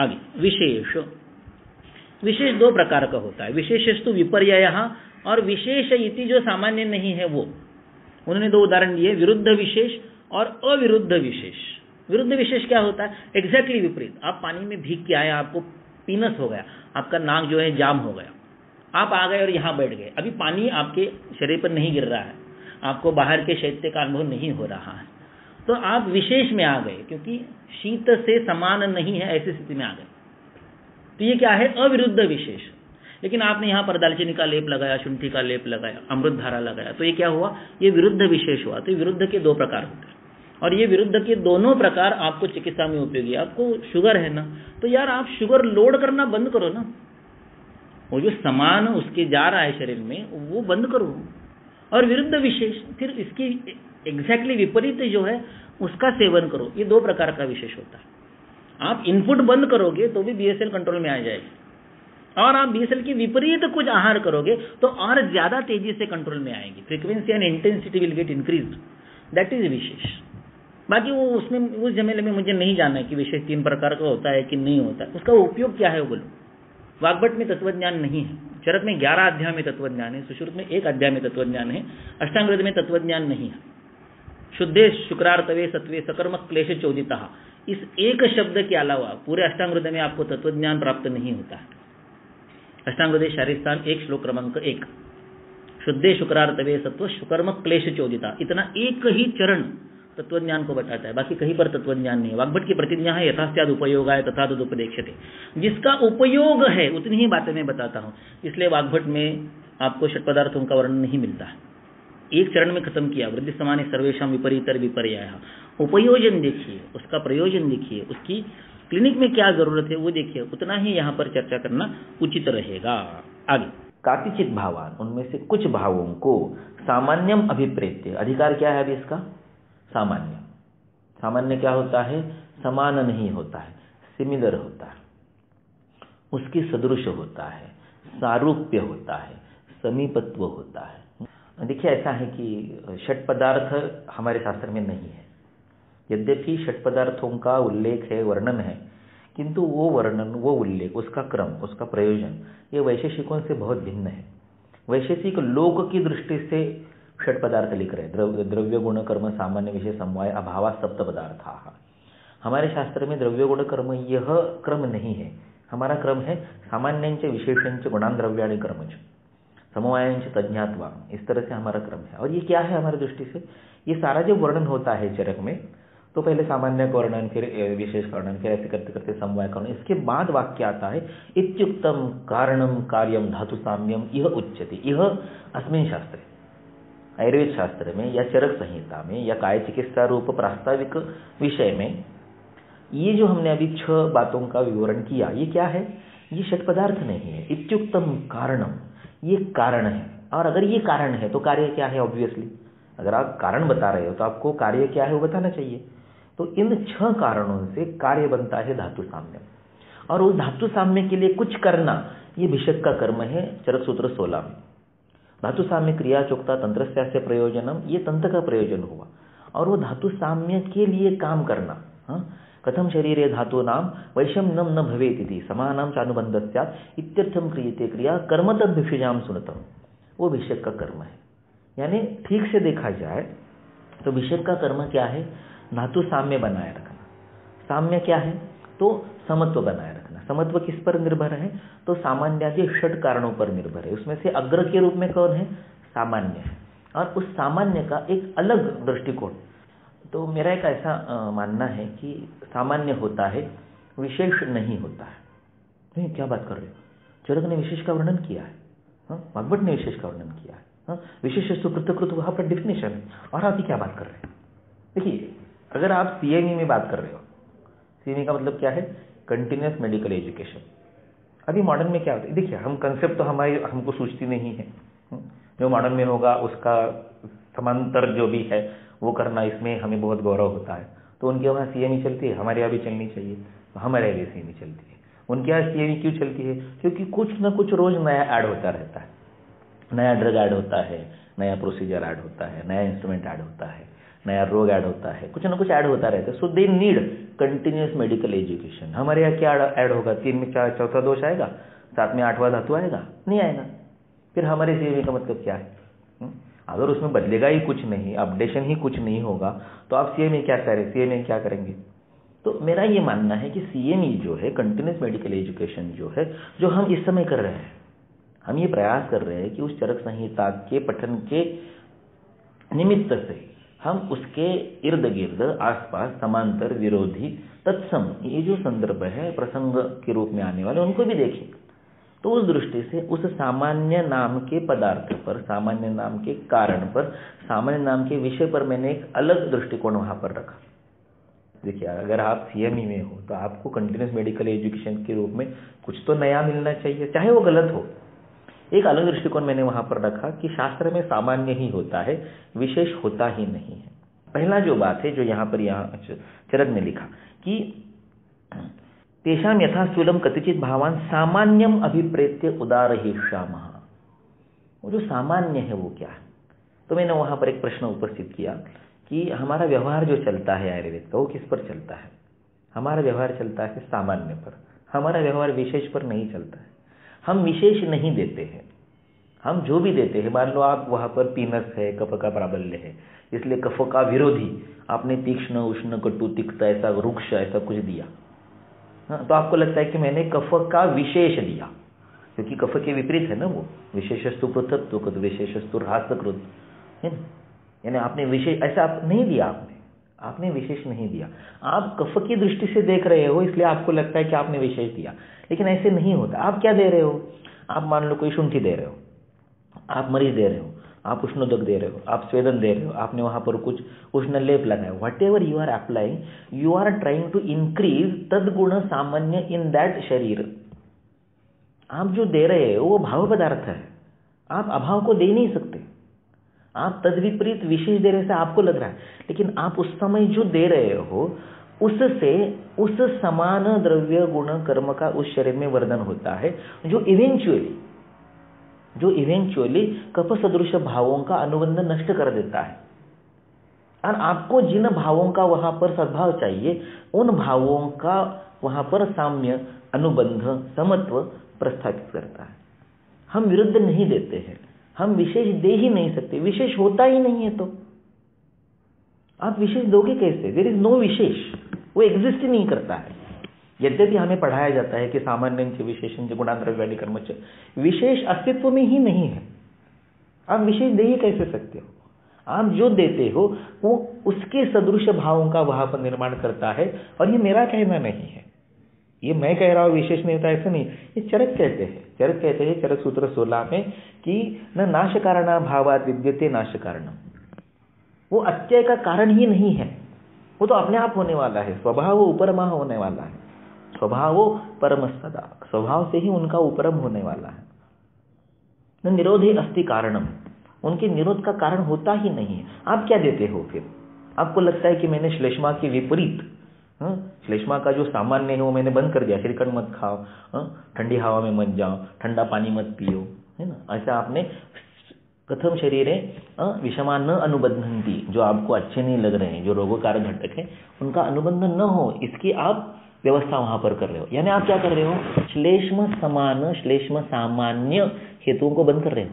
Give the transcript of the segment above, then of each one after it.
आगे विशेष। विशेष दो प्रकार का होता है, विशेषस्तु विपर्ययः और विशेष इति जो सामान्य नहीं है वो। उन्होंने दो उदाहरण दिए, विरुद्ध विशेष और अविरुद्ध विशेष। विरुद्ध विशेष क्या होता है? एग्जैक्टली विपरीत। आप पानी में भीग के आए, आपको पीनस हो गया, आपका नाक जो है जाम हो गया, आप आ गए और यहाँ बैठ गए। अभी पानी आपके शरीर पर नहीं गिर रहा है, आपको बाहर के शैत्य का अनुभव नहीं हो रहा है, तो आप विशेष में आ गए, क्योंकि शीत से समान नहीं है ऐसी स्थिति में आ गए। तो ये क्या है? अविरुद्ध विशेष। लेकिन आपने यहाँ पर दालचीनी का लेप लगाया, शुंठी का लेप लगाया, अमृत धारा लगाया, तो ये क्या हुआ? ये विरुद्ध विशेष हुआ। तो विरुद्ध के दो प्रकार होते हैं, और ये विरुद्ध के दोनों प्रकार आपको चिकित्सा में उपयोगी। आपको शुगर है ना, तो यार आप शुगर लोड करना बंद करो ना, वो जो सामान उसके जा रहा है शरीर में वो बंद करो। और विरुद्ध विशेष फिर इसकी एग्जैक्टली विपरीत जो है उसका सेवन करो। ये दो प्रकार का विशेष होता है। आप इनपुट बंद करोगे तो भी बीएसएल कंट्रोल में आ जाएगी, और आप बीएसएल के विपरीत कुछ आहार करोगे तो और ज्यादा तेजी से कंट्रोल में आएगी। Frequency and intensity will get increased, that is विशेष। बाकी वो उसमें उस जमेले में मुझे नहीं जानना है कि विशेष तीन प्रकार का होता है कि नहीं होता है, उसका उपयोग क्या है वो बोलो। वाग्भट में तत्वज्ञान नहीं है, चरक में 11 अध्याय में तत्वज्ञान है, सुश्रुत में 1 अध्याय में तत्वज्ञान है, अष्टांग में तत्वज्ञान नहीं है। शुद्धे शुक्रार्तवे सत्वे सकर्म क्लेश चोदिता, इस एक शब्द के अलावा पूरे अष्टांग में आपको तत्वज्ञान प्राप्त नहीं होता है। अष्टांग शारीस्थान 1 श्लोक क्रमांक 1, शुद्धे शुक्रार्तवे सत्व शुकर्म क्लेश चोदिता, इतना एक ही चरण तत्वज्ञान को बताता है, बाकी कहीं पर तत्वज्ञान नहीं है। वाग्भट की प्रतिज्ञा है यथास्याद उपयोगाय तथा तदुपदेक्ष्यते, जिसका उपयोग है उतनी ही बातें मैं बताता हूं। इसलिए वाग्भट में आपको षट पदार्थों का वर्णन नहीं मिलता है, एक चरण में खत्म किया। वृद्धि समाने सर्वेषां विपरीतर विपर्ययः, उपयोजन देखिए, उसका प्रयोजन देखिए, उसकी क्लिनिक में क्या जरूरत है वो देखिए, उतना ही यहाँ पर चर्चा करना उचित रहेगा। आगे कातिचित भावान, उनमें से कुछ भावों को सामान्यम अभिप्रेत्य, अधिकार क्या है अभी इसका? सामान्य। सामान्य क्या होता है? समान नहीं होता है, सिमिलर होता है, उसकी सदृश होता है, सारूप्य होता है, समीपत्व होता है। देखिए ऐसा है कि षट पदार्थ हमारे शास्त्र में नहीं है, यद्यपि षट पदार्थों का उल्लेख है, वर्णन है, किंतु वो वर्णन, वो उल्लेख, उसका क्रम, उसका प्रयोजन ये वैशेषिकों से बहुत भिन्न है। वैशेषिक लोक की दृष्टि से षट पदार्थ लिख रहे, द्रव्य गुण कर्म सामान्य विषय समवाय अभावा सप्त पदार्था। हमारे शास्त्र में द्रव्य गुण कर्म यह क्रम नहीं है। हमारा क्रम है सामान्यंच विशेषंच गुणान द्रव्याणि कर्मच समवायंच तज्ञात्वा, इस तरह से हमारा क्रम है। और ये क्या है हमारी दृष्टि से? ये सारा जो वर्णन होता है चरक में, तो पहले सामान्य का वर्णन, फिर विशेष का वर्णन, फिर ऐसे करते करते समवाय का वर्णन, इसके बाद वाक्य आता है इत्युक्तम कारणम कार्यम धातु साम्यम यह उच्यते। यह अस्मिन् शास्त्रे, आयुर्वेद शास्त्र में या चरक संहिता में या काय चिकित्सा रूप प्रास्ताविक विषय में ये जो हमने अभी 6 बातों का विवरण किया, ये क्या है? ये षट पदार्थ नहीं है। इत्युक्तम कारणम, ये कारण है। और अगर ये कारण है तो कार्य क्या है? ऑब्वियसली अगर आप कारण बता रहे हो तो आपको कार्य क्या है वो बताना चाहिए। तो इन 6 कारणों से कार्य बनता है धातु साम्य, और उस धातु साम्य के लिए कुछ करना, ये भिषक का कर्म है चरक सूत्र 16 में। धातु साम्य क्रिया चोक्ता तंत्रस्यास्य प्रयोजनम, ये तंत्र का प्रयोजन हुआ। और वो धातु साम्य के लिए काम करना, कथम शरीरे धातु नाम वैषम्यम न भवेत इति समानाम चानुबंधस्यात् इत्यर्थम क्रियते क्रिया कर्म तद भिषजाम सुनतम, वो भिषक का कर्म है। यानी ठीक से देखा जाए तो भिषक का कर्म क्या है? धातु साम्य बनाए रखना। साम्य क्या है? तो समत्व बनाए रखना। समत्व किस पर निर्भर है? तो सामान्यादि षट कारणों पर निर्भर है। उसमें से अग्र के रूप में कौन है? सामान्य है। और उस सामान्य का एक अलग दृष्टिकोण, तो मेरा एक ऐसा मानना है कि सामान्य होता है, विशेष नहीं होता है। नहीं, क्या बात कर रहे हो? चरक ने विशेष का वर्णन किया है, वाग्भट ने विशेष का वर्णन किया है, विशेष पृथकृत वहां पर डिफिनेशन है, और आप क्या बात कर रहे हैं? देखिए, अगर आप सीएमई में बात कर रहे हो, सीएमई का मतलब क्या है? Continuous medical education. अभी मॉडर्न में क्या होता है? देखिए, हम कंसेप्ट तो हमको सूझती नहीं है। जो मॉडर्न में होगा उसका समांतर जो भी है वो करना, इसमें हमें बहुत गौरव होता है। तो उनके वहाँ सीएमई चलती है, हमारे यहाँ भी चलनी चाहिए, तो हमारे यहाँ भी सीएमई चलती है। उनके यहाँ सीएमई क्यों चलती है? क्योंकि कुछ ना कुछ रोज नया ऐड होता रहता है। नया ड्रग ऐड होता है, नया प्रोसीजर ऐड होता है, नया इंस्ट्रूमेंट ऐड होता है, नया रोग ऐड होता है, कुछ ना कुछ ऐड होता रहता है। So they need continuous medical education. हमारे यहाँ क्या ऐड होगा? 3 में चौथा दोष आएगा, 7 में 8वां धातु आएगा? नहीं आएगा। फिर हमारे सीएमई का मतलब क्या है? अगर उसमें बदलेगा ही कुछ नहीं, अपडेशन ही कुछ नहीं होगा, तो आप सीएमई क्या करें? सीएमई क्या करेंगे? तो मेरा ये मानना है कि सीएमई जो है, कंटिन्यूस मेडिकल एजुकेशन जो है, जो हम इस समय कर रहे हैं, हम ये प्रयास कर रहे हैं कि उस चरक संहिता के पठन के निमित्त से हम उसके इर्द गिर्द, आसपास, समांतर, विरोधी, तत्सम, ये जो संदर्भ है प्रसंग के रूप में आने वाले, उनको भी देखें। तो उस दृष्टि से उस सामान्य नाम के पदार्थ पर, सामान्य नाम के कारण पर, सामान्य नाम के विषय पर मैंने एक अलग दृष्टिकोण वहां पर रखा। देखिए, अगर आप सीएमई में हो तो आपको कंटिन्यूस मेडिकल एजुकेशन के रूप में कुछ तो नया मिलना चाहिए, चाहे वो गलत हो। एक अलग दृष्टिकोण मैंने वहां पर रखा कि शास्त्र में सामान्य ही होता है, विशेष होता ही नहीं है। पहला जो बात है, जो यहाँ चरक ने लिखा कि तेषां यथा स्थूलम कतिचित भावान सामान्यम अभिप्रेत्य उदारयिष्यामः। वो जो सामान्य है वो क्या है? तो मैंने वहां पर एक प्रश्न उपस्थित किया कि हमारा व्यवहार जो चलता है आयुर्वेद का, वो किस पर चलता है? हमारा व्यवहार चलता है सामान्य पर, हमारा व्यवहार विशेष पर नहीं चलता है। हम विशेष नहीं देते हैं। हम जो भी देते हैं, मान लो आप वहां पर पीनस है, कफ का प्राबल्य है, इसलिए कफ का विरोधी आपने तीक्ष्ण, उष्ण, कटु, तिक्त, ऐसा रुक्ष, ऐसा कुछ दिया, तो आपको लगता है कि मैंने कफ का विशेष दिया, क्योंकि कफ के विपरीत है ना वो। विशेषस्तु पृथक्त्व, विशेषस्तु ह्रासकृत है ना, यानी आपने विशेष ऐसा आप नहीं दिया, आपने विशेष नहीं दिया। आप कफ की दृष्टि से देख रहे हो, इसलिए आपको लगता है कि आपने विशेष दिया, लेकिन ऐसे नहीं होता। आप क्या दे रहे हो? आप मान लो कोई शुंठी दे रहे हो, आप मरीज दे रहे हो, आप उष्णोदक दे रहे हो, आप स्वेदन दे रहे हो, आपने वहां पर कुछ उष्ण लेप लगाया। Whatever you are applying, you are trying to increase तदगुण सामान्य इन दैट शरीर। आप जो दे रहे हो वो भाव पदार्थ है, आप अभाव को दे नहीं सकते। आप तद्विपरीत विशेष दे रहे से आपको लग रहा है, लेकिन आप उस समय जो दे रहे हो उससे उस समान द्रव्य गुण कर्म का उस शरीर में वर्धन होता है, जो इवेंचुअली कफ सदृश भावों का अनुबंध नष्ट कर देता है। और आपको जिन भावों का वहां पर सद्भाव चाहिए, उन भावों का वहां पर साम्य, अनुबंध, समत्व प्रस्थापित करता है। हम विरुद्ध नहीं देते हैं, हम विशेष दे ही नहीं सकते, विशेष होता ही नहीं है। तो आप विशेष दोगे कैसे? देयर इज नो विशेष, वो एग्जिस्ट ही नहीं करता है। यद्यपि हमें पढ़ाया जाता है कि सामान्य विशेषण गुणाद्रव्यादि कर्मच, विशेष अस्तित्व में ही नहीं है। आप विशेष दे ही कैसे सकते हो? आप जो देते हो वो उसके सदृश भावों का वहां पर निर्माण करता है। और ये मेरा कहना नहीं है, ये मैं कह रहा हूं विशेष नहीं होता, ऐसा नहीं। ये चरक कहते हैं चरक सूत्र 16 में कि न नाश कारणा भावात विद्यते नाश कारणम। वो अत्यय का कारण ही नहीं है, वो तो अपने आप होने वाला है। स्वभाव वो उपरमा होने वाला है, स्वभाव वो परम सदा, स्वभाव से ही उनका उपरम होने वाला है। न निरोधे अस्ति कारणम, उनके निरोध का कारण होता ही नहीं है। आप क्या देते हो फिर? आपको लगता है कि मैंने श्लेष्मा के विपरीत, श्लेष्मा का जो सामान्य है वो मैंने बंद कर दिया, श्रीखंड मत खाओ, ठंडी हवा में मत जाओ, ठंडा पानी मत पियो, है ना, ऐसा आपने कथम शरीरे विषमा न अनुबंधंती, जो आपको अच्छे नहीं लग रहे हैं, जो रोगकारक घटक है, उनका अनुबंध न हो, इसकी आप व्यवस्था वहां पर कर रहे हो। यानी आप क्या कर रहे हो? श्लेष्म समान, श्लेष्म सामान्य हेतुओं को बंद कर रहे हो,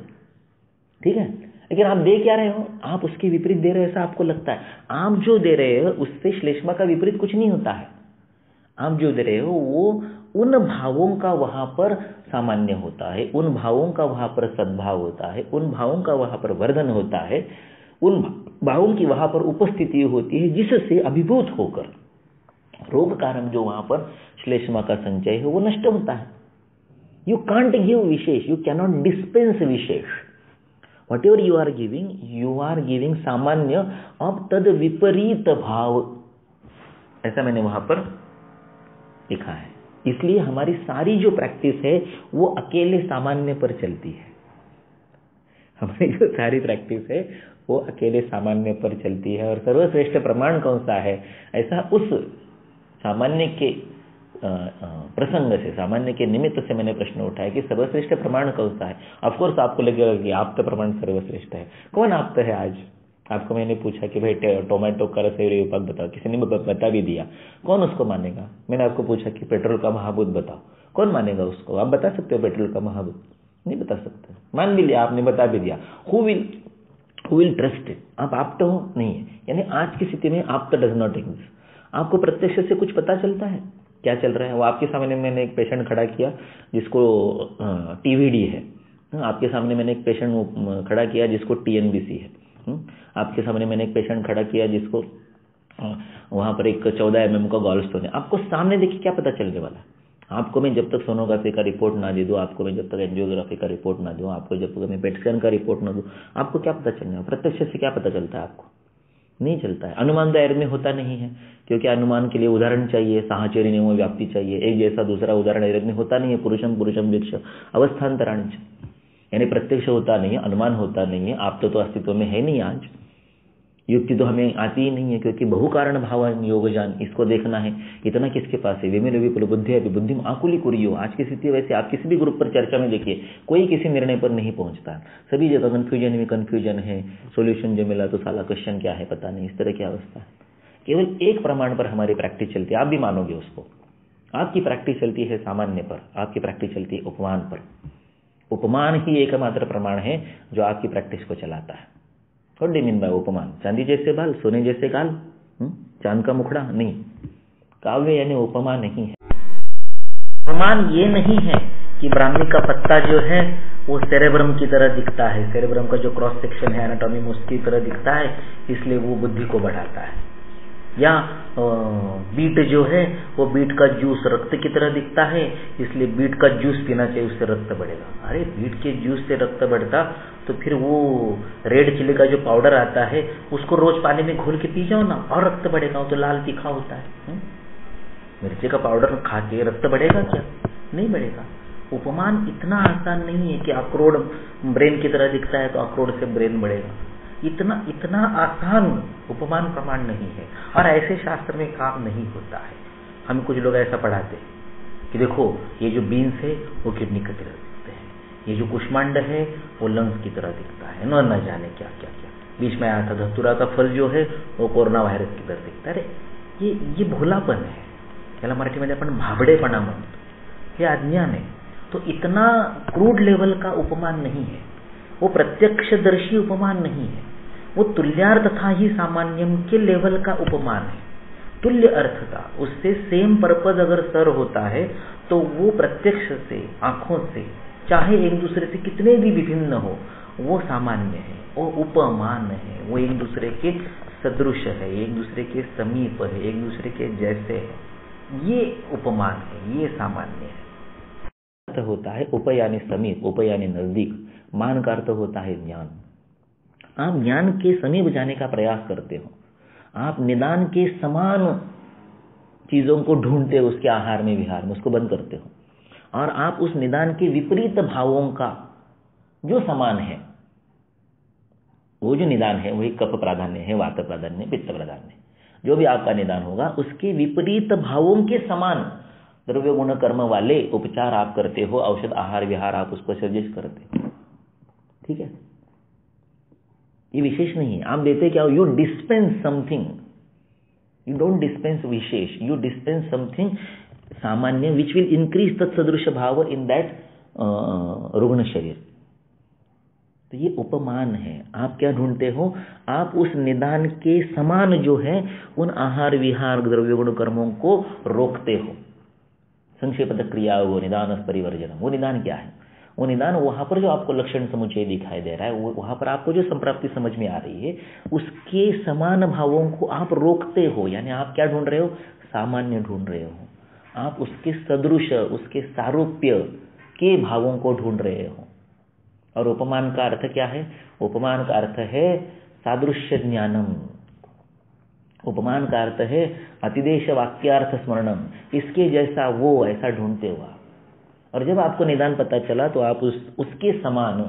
ठीक है। लेकिन आप दे क्या रहे हो? आप उसके विपरीत दे रहे हो, ऐसा आपको लगता है। आप जो दे रहे हो उससे श्लेष्मा का विपरीत कुछ नहीं होता है। आप जो दे रहे हो वो उन भावों का वहां पर सामान्य होता है, उन भावों का वहां पर सद्भाव होता है, उन भावों का वहां पर वर्धन होता है, उन भावों की वहां पर उपस्थिति होती है, जिससे अभिभूत होकर रोग कारण जो वहां पर श्लेष्मा का संचय है वो नष्ट होता है। यू कांट गिव विशेष, यू कैनॉट डिस्पेंस विशेष। Whatever you are giving सामान्य अब तद विपरीत भाव, ऐसा मैंने वहां पर लिखा है। इसलिए हमारी सारी जो प्रैक्टिस है वो अकेले सामान्य पर चलती है। हमारी जो सारी प्रैक्टिस है वो अकेले सामान्य पर चलती है। और सर्वश्रेष्ठ प्रमाण कौन सा है? ऐसा उस सामान्य के प्रसंग से, सामान्य के निमित्त से मैंने प्रश्न उठाया कि सर्वश्रेष्ठ प्रमाण कौन सा है। ऑफकोर्स आपको लगेगा कि आप्त प्रमाण सर्वश्रेष्ठ है। कौन आप्त है आज? आपको मैंने पूछा कि भाई टोमेटो का रसोई विभाग बताओ, किसी ने बता भी दिया, कौन उसको मानेगा? मैंने आपको पूछा कि पेट्रोल का महाभूत बताओ, कौन मानेगा उसको? आप बता सकते हो पेट्रोल का महाभूत? नहीं बता सकते। मान भी लिया, आपने बता भी दिया, हु विल ट्रस्ट इट? आप तो नहीं है, यानी आज की स्थिति में आप तो डज नॉट एग्जिस्ट। आपको प्रत्यक्ष से कुछ पता चलता है क्या चल रहा है? वो आपके सामने मैंने एक पेशेंट खड़ा किया जिसको टीवीडी है, आपके सामने मैंने एक पेशेंट खड़ा किया जिसको टीएनबीसी है, आपके सामने मैंने एक पेशेंट खड़ा किया जिसको वहां पर एक 14 mm का गॉलस्टोन है। आपको सामने देखिए क्या पता चलने वाला है? आपको मैं जब तक सोनोग्राफी का रिपोर्ट ना दे दूँ, आपको मैं जब तक एंजियोग्राफी का रिपोर्ट ना दूँ, आपको जब तक मैं पेट स्कैन का रिपोर्ट ना दूँ, आपको क्या पता चलने वाला? प्रत्यक्ष से क्या पता चलता है? आपको नहीं चलता है। अनुमान दायरे में होता नहीं है, क्योंकि अनुमान के लिए उदाहरण चाहिए, साहचर्य नियम व्याप्ति चाहिए। एक जैसा दूसरा उदाहरण दायरे में होता नहीं है। पुरुषम वीक्ष अवस्थांतराणी, यानी प्रत्यक्ष होता नहीं है, अनुमान होता नहीं है। आप तो अस्तित्व में है नहीं आज, युक्ति तो हमें आती ही नहीं है, क्योंकि बहुकारण भाव योगजान इसको देखना है। इतना किसके पास है? विमिल विपुल बुद्धि है, बुद्धि आकुली कुरियो। आज की स्थिति वैसे आप किसी भी ग्रुप पर चर्चा में देखिए, कोई किसी निर्णय पर नहीं पहुंचता, सभी जगह कंफ्यूजन में कंफ्यूजन है। सोल्यूशन जो मिला तो साला क्वेश्चन क्या है पता नहीं, इस तरह की अवस्था है। केवल एक प्रमाण पर हमारी प्रैक्टिस चलती है, आप भी मानोगे उसको। आपकी प्रैक्टिस चलती है सामान्य पर, आपकी प्रैक्टिस चलती है उपमान पर। उपमान ही एकमात्र प्रमाण है जो आपकी प्रैक्टिस को चलाता है। व्हाट डू मीन बाय उपमान? चांदी जैसे बाल, सोने जैसे गाल, चांद का मुखड़ा नहीं। काव्य यानी उपमा नहीं है। उपमान ये नहीं है कि ब्राह्मी का पत्ता जो है वो सेरेब्रम की तरह दिखता है, सेरेब्रम का जो क्रॉस सेक्शन है एनाटॉमी में उसकी तरह दिखता है, इसलिए वो बुद्धि को बढ़ाता है। या बीट जो है वो बीट का जूस रक्त की तरह दिखता है, इसलिए बीट का जूस पीना चाहिए, उससे रक्त बढ़ेगा। अरे बीट के जूस से रक्त बढ़ता तो फिर वो रेड चिली का जो पाउडर आता है उसको रोज पानी में घोल के पी जाओ ना, और रक्त बढ़ेगा। वो तो लाल तीखा होता है। मिर्ची का पाउडर खा के रक्त बढ़ेगा क्या? नहीं बढ़ेगा। उपमान इतना आसान नहीं है कि अखरोट ब्रेन की तरह दिखता है तो अखरोट से ब्रेन बढ़ेगा। इतना आसान उपमान प्रमाण नहीं है, और ऐसे शास्त्र में काम नहीं होता है। हम कुछ लोग ऐसा पढ़ाते हैं कि देखो ये जो बीन्स है वो किडनी की तरह दिखते हैं, ये जो कुष्मांड है वो लंग्स की तरह दिखता है, न जाने क्या क्या क्या। बीच में आया था धतूरा का फल जो है वो कोरोना वायरस की तरह दिखता है। अरे ये भोलापन है, याला मराठीमध्ये आपण भाबडेपणा म्हणतो, हे अज्ञान है। तो इतना क्रूड लेवल का उपमान नहीं है, वो प्रत्यक्षदर्शी उपमान नहीं है, वो तुल्यार्थ था ही सामान्यम के लेवल का उपमान है। तुल्य अर्थ का, उससे सेम पर्पज अगर सर होता है तो वो प्रत्यक्ष से, आंखों से, चाहे एक दूसरे से कितने भी विभिन्न हो, वो सामान्य है, वो उपमान है, वो एक दूसरे के सदृश है, एक दूसरे के समीप है, एक दूसरे के जैसे है। ये उपमान है, ये सामान्य है। अर्थ होता है उप यानी समीप, उप यानी नजदीक, मान का अर्थ होता है ज्ञान। आप ज्ञान के समीप जाने का प्रयास करते हो, आप निदान के समान चीजों को ढूंढते हो उसके आहार में विहार में, उसको बंद करते हो, और आप उस निदान के विपरीत भावों का जो समान है, वो जो निदान है वही कफ प्राधान्य है, वात प्राधान्य, पित्त प्राधान्य, जो भी आपका निदान होगा उसके विपरीत भावों के समान द्रव्य गुण कर्म वाले उपचार आप करते हो, औषध आहार विहार आप उसको सजेस्ट करते हो। ठीक है, ये विशेष नहीं है। आप देते क्या हो? You dispense something, you don't dispense विशेष, यू डिस्पेंस समथिंग सामान्य विच विल इंक्रीज तत्सदृश भाव इन दैट रुग्ण शरीर। तो ये उपमान है। आप क्या ढूंढते हो? आप उस निदान के समान जो है उन आहार विहार द्रव्य गुण कर्मों को रोकते हो। संक्षेपत क्रिया वो निदान परिवर्जन, वो निदान क्या है? वो निदान वहां पर जो आपको लक्षण समुच्चय दिखाई दे रहा है, वहां पर आपको जो संप्राप्ति समझ में आ रही है, उसके समान भावों को आप रोकते हो। यानी आप क्या ढूंढ रहे हो? सामान्य ढूंढ रहे हो। आप उसके सदृश, उसके सारूप्य के भावों को ढूंढ रहे हो। और उपमान का अर्थ क्या है? उपमान का अर्थ है सादृश्य ज्ञानम। उपमान का अर्थ है अतिदेश वाक्यार्थ स्मरणम, इसके जैसा वो, ऐसा ढूंढते हो आप। और जब आपको निदान पता चला तो आप उसके समान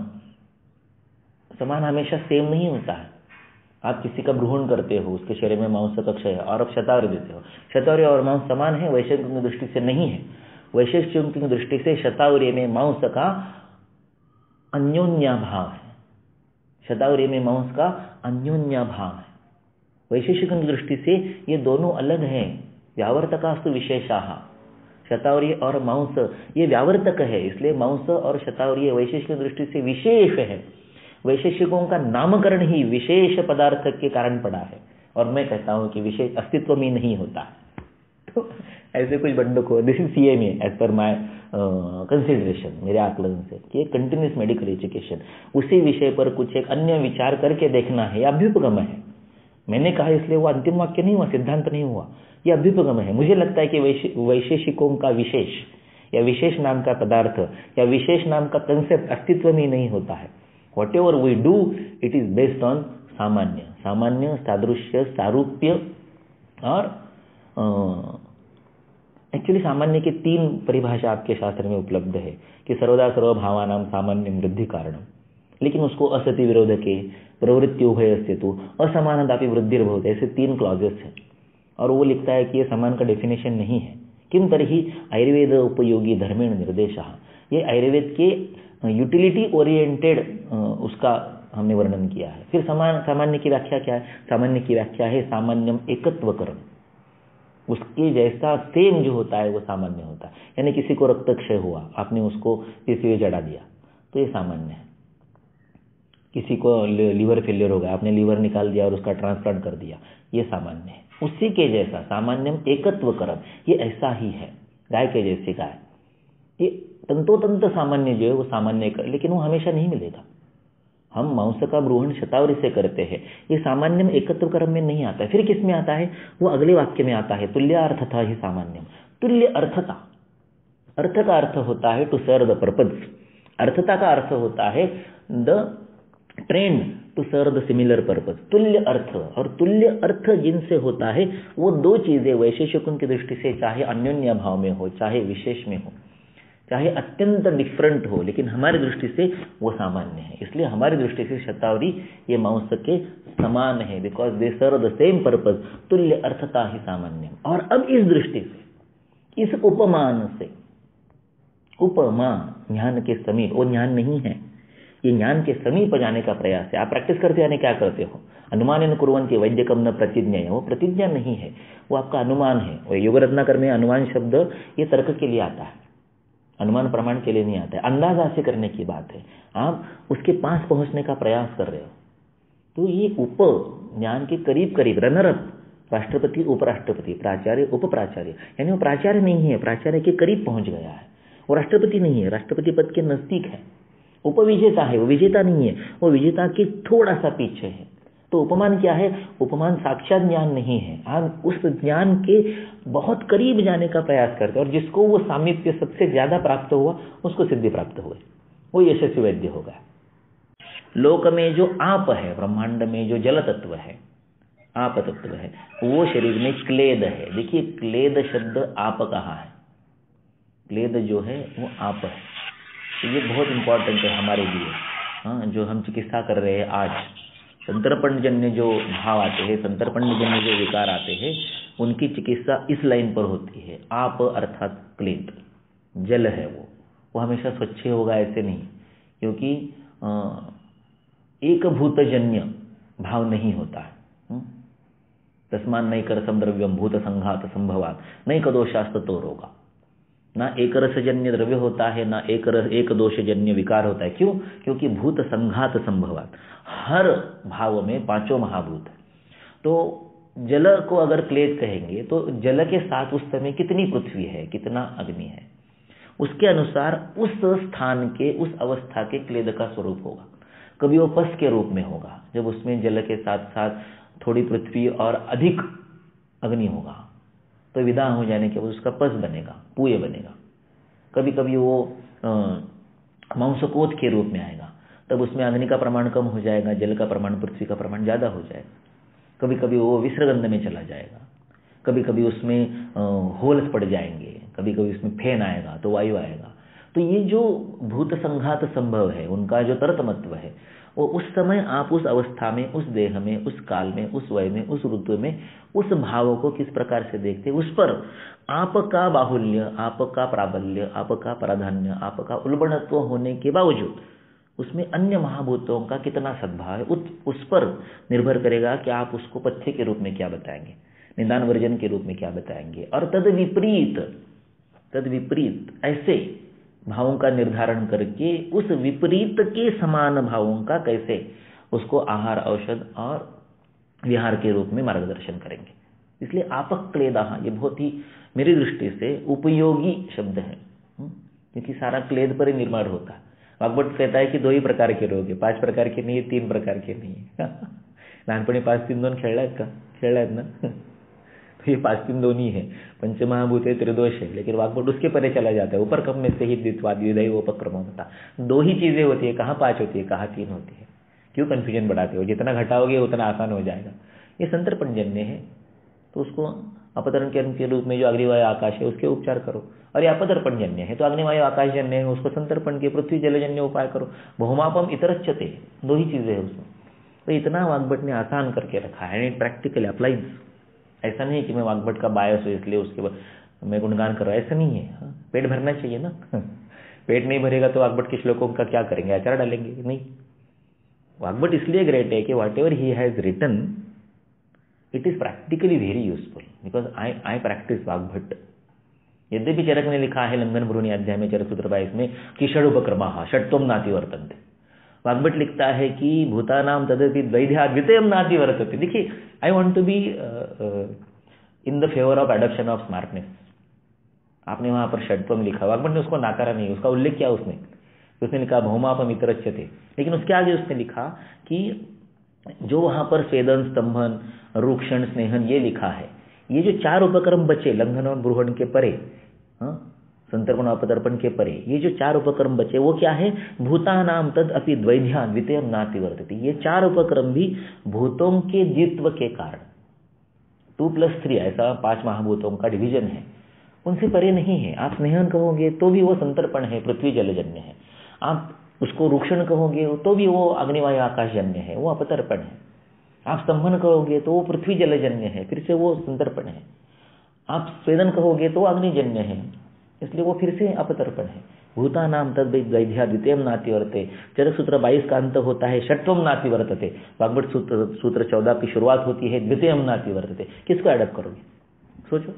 हमेशा सेम नहीं होता है। आप किसी का भ्रूण करते हो, उसके शरीर में मांस का क्षय है, और आप शतावरी देते हो। शतावरी और मांस समान है? वैशेषिक की दृष्टि से नहीं है। वैशेषिक की दृष्टि से शतावरी में मांस का अन्योन्या भाव है, शतावरी में मांस का अन्योन्या भाव है। वैशेषिकों की दृष्टि से ये दोनों अलग हैं। व्यावर्तकास्तु विशेषाः, शतावरी और मांस ये व्यावर्तक है, इसलिए मांस और शतावरी वैशेषिक की दृष्टि से विशेष है। वैशेषिकों का नामकरण ही विशेष पदार्थ के कारण पड़ा है, और मैं कहता हूं कि विशेष अस्तित्व में नहीं होता है। तो ऐसे कुछ बंडों को, this is CMA as per my consideration, मेरे आकलन से, कि कंटिन्यूस मेडिकल एजुकेशन, उसी विषय पर कुछ एक अन्य विचार करके देखना है, यह अभ्युपगम है। मैंने कहा इसलिए वो अंतिम वाक्य नहीं हुआ, सिद्धांत नहीं हुआ, यह अभ्युपगम है। मुझे लगता है कि वैशेषिकों का विशेष या विशेष नाम का पदार्थ या विशेष नाम का कंसेप्ट अस्तित्व में नहीं होता है। Whatever we do it is based on सामान्य, सामान्य, सादृश्य, सारूप्य, और एक्चुअली सामान्य की 3 परिभाषा आपके शास्त्र में उपलब्ध है कि सर्वदा सर्वभावानां सामान्यं वृद्धि कारणम, लेकिन उसको असति विरोधके, प्रवृत्ति उभयस्यतु, असमानतापि वृद्धिर्भवति, ऐसे 3 क्लॉजेस हैं। और वो लिखता है कि ये समान का डेफिनेशन नहीं है। किम तर्हि आयुर्वेद उपयोगी धर्मेण निर्देशः, ये आयुर्वेद के यूटिलिटी ओरिएंटेड उसका हमने वर्णन किया है। फिर सामान्य की व्याख्या क्या है? सामान्य की व्याख्या है सामान्यम एकत्व कर्म, उसके जैसा सेम जो होता है वो सामान्य होता है। यानी किसी को रक्तक्षय हुआ, आपने उसको पीसीओ चढ़ा दिया तो ये सामान्य है। किसी को लीवर फेलियर हो गया, आपने लीवर निकाल दिया और उसका ट्रांसप्लांट कर दिया, ये सामान्य है। उसी के जैसा सामान्यम एकत्व कर्म, ये ऐसा ही है। गाय के जैसी गाय, ये तंतोतंत सामान्य जो है वो सामान्य कर, लेकिन वो हमेशा नहीं मिलेगा। हम मांस का ब्रूहण शतावरी से करते हैं, ये सामान्य में एकत्व कर्म में नहीं आता है। फिर किस में आता है? वो अगले वाक्य में आता है, तुल्यार्थता ही सामान्यम। तुल्य अर्थता, अर्थ का अर्थ होता है टू सर्व द पर्पज, अर्थता का अर्थ होता है the trend to serve the similar purpose. तुल्य अर्थ, और तुल्य अर्थ जिनसे होता है वो 2 चीजें वैशेषिकों की दृष्टि से, चाहे अन्योन्य भाव में हो, चाहे विशेष में हो, चाहे अत्यंत डिफरेंट हो, लेकिन हमारी दृष्टि से वो सामान्य है। इसलिए हमारी दृष्टि से शतावरी ये मांस के समान है, because they serve the same purpose. तुल्य अर्थता ही सामान्य। और अब इस दृष्टि से, इस उपमान से, उपमा ज्ञान के समीप, वो ज्ञान नहीं है, ये ज्ञान के समीप जाने का प्रयास है। आप प्रैक्टिस करते यानी क्या करते हो? अनुमान कुर्वन्ति वैद्यकम न प्रतिज्ञा, वो प्रतिज्ञा नहीं है, वो आपका अनुमान है। और योग रत्नाकर में अनुमान शब्द ये तर्क के लिए आता है, अनुमान प्रमाण के लिए नहीं आता है। अंदाजा से करने की बात है, आप उसके पास पहुंचने का प्रयास कर रहे हो। तो ये उप ज्ञान के करीब करीब, रनरअप, राष्ट्रपति, उपराष्ट्रपति, प्राचार्य, उप प्राचार्य, यानी वो प्राचार्य नहीं है, प्राचार्य के करीब पहुंच गया है। वो राष्ट्रपति नहीं है, राष्ट्रपति पद के नजदीक है। उपविजेता है, वो विजेता नहीं है, वो विजेता के थोड़ा सा पीछे है। तो उपमान क्या है? उपमान साक्षात ज्ञान नहीं है, आप उस ज्ञान के बहुत करीब जाने का प्रयास करते हैं, और जिसको वो सामीप्य सबसे ज्यादा प्राप्त हुआ उसको सिद्धि प्राप्त हुई, वो यशस्वी वैद्य होगा। लोक में जो आप है, ब्रह्मांड में जो जल तत्व है, आप तत्व है, वो शरीर में क्लेद है। देखिए क्लेद शब्द आप कहा है, क्लेद जो है वो आप है। तो ये बहुत इंपॉर्टेंट है हमारे लिए। हाँ, जो हम चिकित्सा कर रहे हैं आज, संतर्पणजन्य जो भाव आते हैं, संतर्पणजन्य जो विकार आते हैं, उनकी चिकित्सा इस लाइन पर होती है। आप अर्थात क्लेद, जल है वो हमेशा स्वच्छ होगा ऐसे नहीं, क्योंकि एक भूतजन्य भाव नहीं होता है। तस्मान नहीं कर द्रव्यम भूत संघात संभवात नहीं कदोषास्त तो रोगा। ना एक रसजन्य द्रव्य होता है, ना एक दोषजन्य विकार होता है। क्यों? क्योंकि भूत संघात संभवात, हर भाव में 5 महाभूत है। तो जल को अगर क्लेद कहेंगे तो जल के साथ उस समय कितनी पृथ्वी है, कितना अग्नि है, उसके अनुसार उस स्थान के, उस अवस्था के क्लेद का स्वरूप होगा। कभी वो पस के रूप में होगा, जब उसमें जल के साथ साथ थोड़ी पृथ्वी और अधिक अग्नि होगा, तो विदा हो जाने के बाद उसका पस बनेगा, पूय बनेगा। कभी कभी वो मांसकोत के रूप में आएगा, तब उसमें अग्नि का प्रमाण कम हो जाएगा, जल का प्रमाण, पृथ्वी का प्रमाण ज़्यादा हो जाएगा। कभी कभी वो विसर्गंध में चला जाएगा, कभी कभी उसमें होल्स पड़ जाएंगे, कभी कभी उसमें फैन आएगा तो वायु आएगा। तो ये जो भूत संघात संभव है, उनका जो तरतमत्व है, वो उस समय आप उस अवस्था में, उस देह में, उस काल में, उस वय में, उस ऋतु में उस भावों को किस प्रकार से देखते, उस पर आपका बाहुल्य, आपका प्राबल्य, आपका प्राधान्य, आपका उल्बणत्व होने के बावजूद उसमें अन्य महाभूतों का कितना सद्भाव है, उस पर निर्भर करेगा कि आप उसको पथ्य के रूप में क्या बताएंगे, निदान वर्जन के रूप में क्या बताएंगे। और तद विपरीत ऐसे भावों का निर्धारण करके उस विपरीत के समान भावों का कैसे उसको आहार, औषध और विहार के रूप में मार्गदर्शन करेंगे। इसलिए आपक्लेदाह ये बहुत ही मेरी दृष्टि से उपयोगी शब्द है, क्योंकि सारा क्लेद पर ही निर्माण होता है। वाग्भट कहता है कि 2 ही प्रकार के रोग है, 5 प्रकार के नहीं है, 3 प्रकार के नहीं है। लहानपणी 5-3-2 खेळला आहेत का? खेळला आहेत ना? तो ये 5-3-2 ही है, पंचमहाभूत है, त्रिदोष है, लेकिन वाग्भट उसके परे चला जाता है। ऊपर कम में से ही द्वित्वाद विधेय उपक्रम होता, 2 ही चीजें होती है, कहाँ 5 होती है, कहाँ 3 होती है। क्यों कंफ्यूजन बढ़ाते हो? जितना घटाओगे उतना आसान हो जाएगा। ये संतर्पणजन्य है, तो उसको अपतरण के रूप में जो अग्निवायु आकाश है उसके उपचार करो। और ये अपतर्पणजन्य है तो अग्निवायु आकाशजन्य है, उसको संतर्पण के पृथ्वी जलजन्य उपाय करो। बहुमापम इतरच्यते, 2 ही चीजें हैं उसमें। तो इतना वाग्भट ने आसान करके रखा है, एंड इट प्रैक्टिकली अप्लाइज। ऐसा नहीं कि मैं वाग्भट का बायस हूँ इसलिए उसके बाद मैं गुणगान कर रहा हूँ, ऐसा नहीं है। पेट भरना चाहिए ना। पेट नहीं भरेगा तो वाग्भट के श्लोकों का क्या करेंगे, अचार डालेंगे? नहीं। वाग्भट इसलिए ग्रेट है कि whatever he has written it is practically very useful, because I practice Vagbhata. यद्यपि चरक ने लिखा है लंघन भ्रूणी अध्याय में चरक सूत्र 22 में कि षड उपक्रमा षट्वम नाति वर्तन्ते, वाग्भट लिखता है कि भूतानाम तदपि द्वैध्या द्वितीयम नाति वर्तते। देखिए, I want to be in the favour of adoption of smartness. आपने वहां पर षट्वम लिखा, वाग्भट ने उसको नाकारा नहीं, उसका उल्लेख किया उसने लिखा बहुमापम इतरच्यते, लेकिन उसके आगे उसने लिखा कि जो वहां पर स्वेदन, स्तंभन, रूक्षण, स्नेहन ये लिखा है, ये जो 4 उपक्रम बचे लंघन और ब्रूहण के परे, संतर्पण और अपतर्पण के परे, ये जो 4 उपक्रम बचे वो क्या है? भूतानाम तद अपि द्वैध्या द्वितीयम नाति वर्तते। ये 4 उपक्रम भी भूतों के द्वित्व के कारण, 2+3 ऐसा 5 महाभूतों का डिवीजन है, उनसे परे नहीं है। आप स्नेहन कहोगे तो भी वो संतर्पण है, पृथ्वी जलजन्य है। आप उसको रूक्षण कहोगे तो भी वो अग्निवायु आकाशजन्य है, वो अपतर्पण है। आप स्तंभन कहोगे तो वो पृथ्वी जलजन्य है, फिर से वो संतर्पण है। आप स्वेदन कहोगे तो अग्निजन्य है, इसलिए वो फिर से अपतर्पण है। भूतानाम तद द्वैध्या द्वितीयम नाति वर्तते। चरक सूत्र 22 का अंत होता है षट्वम नाति वर्तते। वाग्भट सूत्र 14 की शुरुआत होती है द्वितीयम नाति वर्तते। किसको एडप्ट करोगे? सोचो।